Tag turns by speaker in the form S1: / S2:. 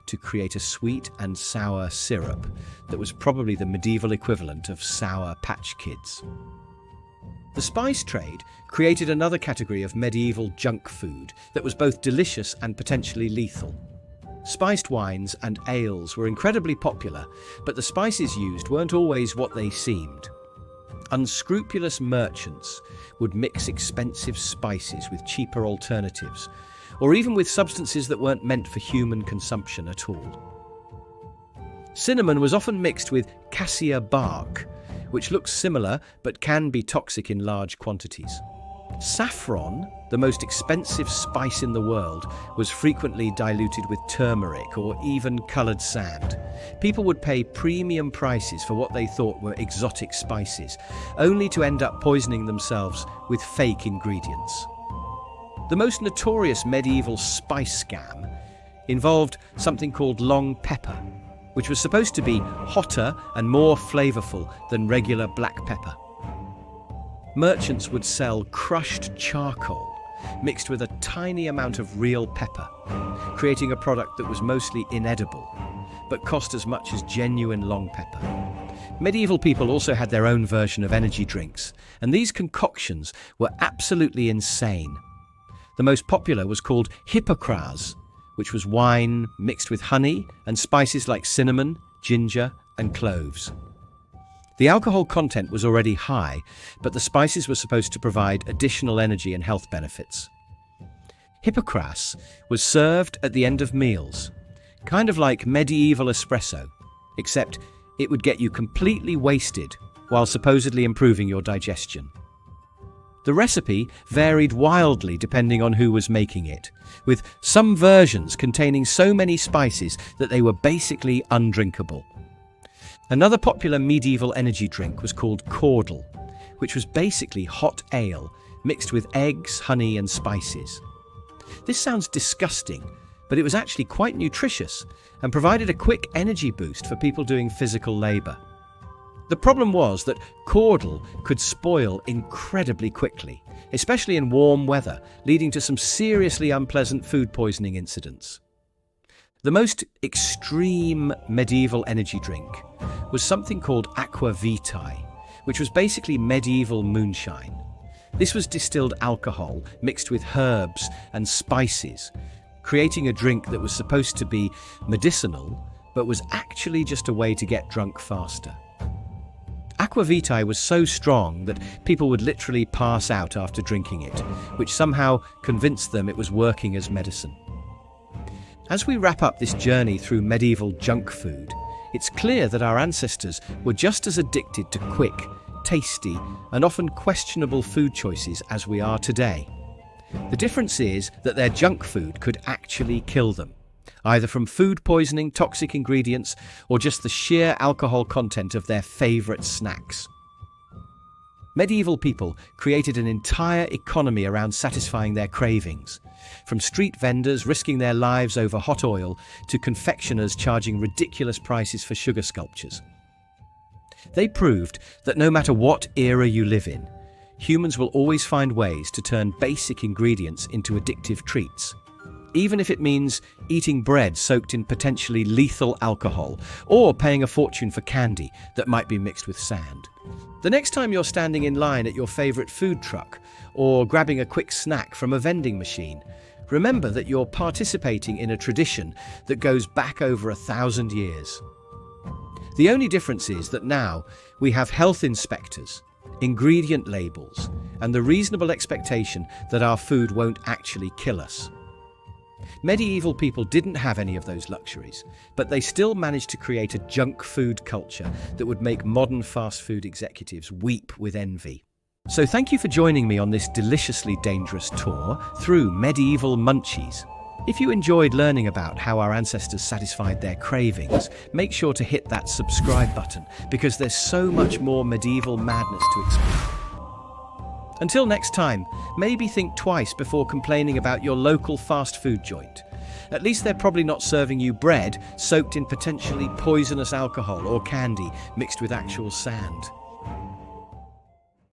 S1: to create a sweet and sour syrup that was probably the medieval equivalent of Sour Patch Kids. The spice trade created another category of medieval junk food that was both delicious and potentially lethal. Spiced wines and ales were incredibly popular, but the spices used weren't always what they seemed. Unscrupulous merchants would mix expensive spices with cheaper alternatives, or even with substances that weren't meant for human consumption at all. Cinnamon was often mixed with cassia bark, which looks similar but can be toxic in large quantities. Saffron, the most expensive spice in the world, was frequently diluted with turmeric or even coloured sand. People would pay premium prices for what they thought were exotic spices, only to end up poisoning themselves with fake ingredients. The most notorious medieval spice scam involved something called long pepper, which was supposed to be hotter and more flavourful than regular black pepper. Merchants would sell crushed charcoal mixed with a tiny amount of real pepper, creating a product that was mostly inedible, but cost as much as genuine long pepper. Medieval people also had their own version of energy drinks, and these concoctions were absolutely insane. The most popular was called hippocras, which was wine mixed with honey and spices like cinnamon, ginger, and cloves. The alcohol content was already high, but the spices were supposed to provide additional energy and health benefits. Hippocras was served at the end of meals, kind of like medieval espresso, except it would get you completely wasted while supposedly improving your digestion. The recipe varied wildly depending on who was making it, with some versions containing so many spices that they were basically undrinkable. Another popular medieval energy drink was called caudle, which was basically hot ale mixed with eggs, honey, and spices. This sounds disgusting, but it was actually quite nutritious and provided a quick energy boost for people doing physical labour. The problem was that caudle could spoil incredibly quickly, especially in warm weather, leading to some seriously unpleasant food poisoning incidents. The most extreme medieval energy drink was something called aqua vitae, which was basically medieval moonshine. This was distilled alcohol mixed with herbs and spices, creating a drink that was supposed to be medicinal, but was actually just a way to get drunk faster. Aqua vitae was so strong that people would literally pass out after drinking it, which somehow convinced them it was working as medicine. As we wrap up this journey through medieval junk food, it's clear that our ancestors were just as addicted to quick, tasty, and often questionable food choices as we are today. The difference is that their junk food could actually kill them, either from food poisoning, toxic ingredients, or just the sheer alcohol content of their favourite snacks. Medieval people created an entire economy around satisfying their cravings, from street vendors risking their lives over hot oil to confectioners charging ridiculous prices for sugar sculptures. They proved that no matter what era you live in, humans will always find ways to turn basic ingredients into addictive treats, even if it means eating bread soaked in potentially lethal alcohol or paying a fortune for candy that might be mixed with sand. The next time you're standing in line at your favourite food truck or grabbing a quick snack from a vending machine, remember that you're participating in a tradition that goes back over 1,000 years. The only difference is that now we have health inspectors, ingredient labels, and the reasonable expectation that our food won't actually kill us. Medieval people didn't have any of those luxuries, but they still managed to create a junk food culture that would make modern fast food executives weep with envy. So thank you for joining me on this deliciously dangerous tour through medieval munchies. If you enjoyed learning about how our ancestors satisfied their cravings, make sure to hit that subscribe button because there's so much more medieval madness to explore. Until next time, maybe think twice before complaining about your local fast food joint. At least they're probably not serving you bread soaked in potentially poisonous alcohol or candy mixed with actual sand.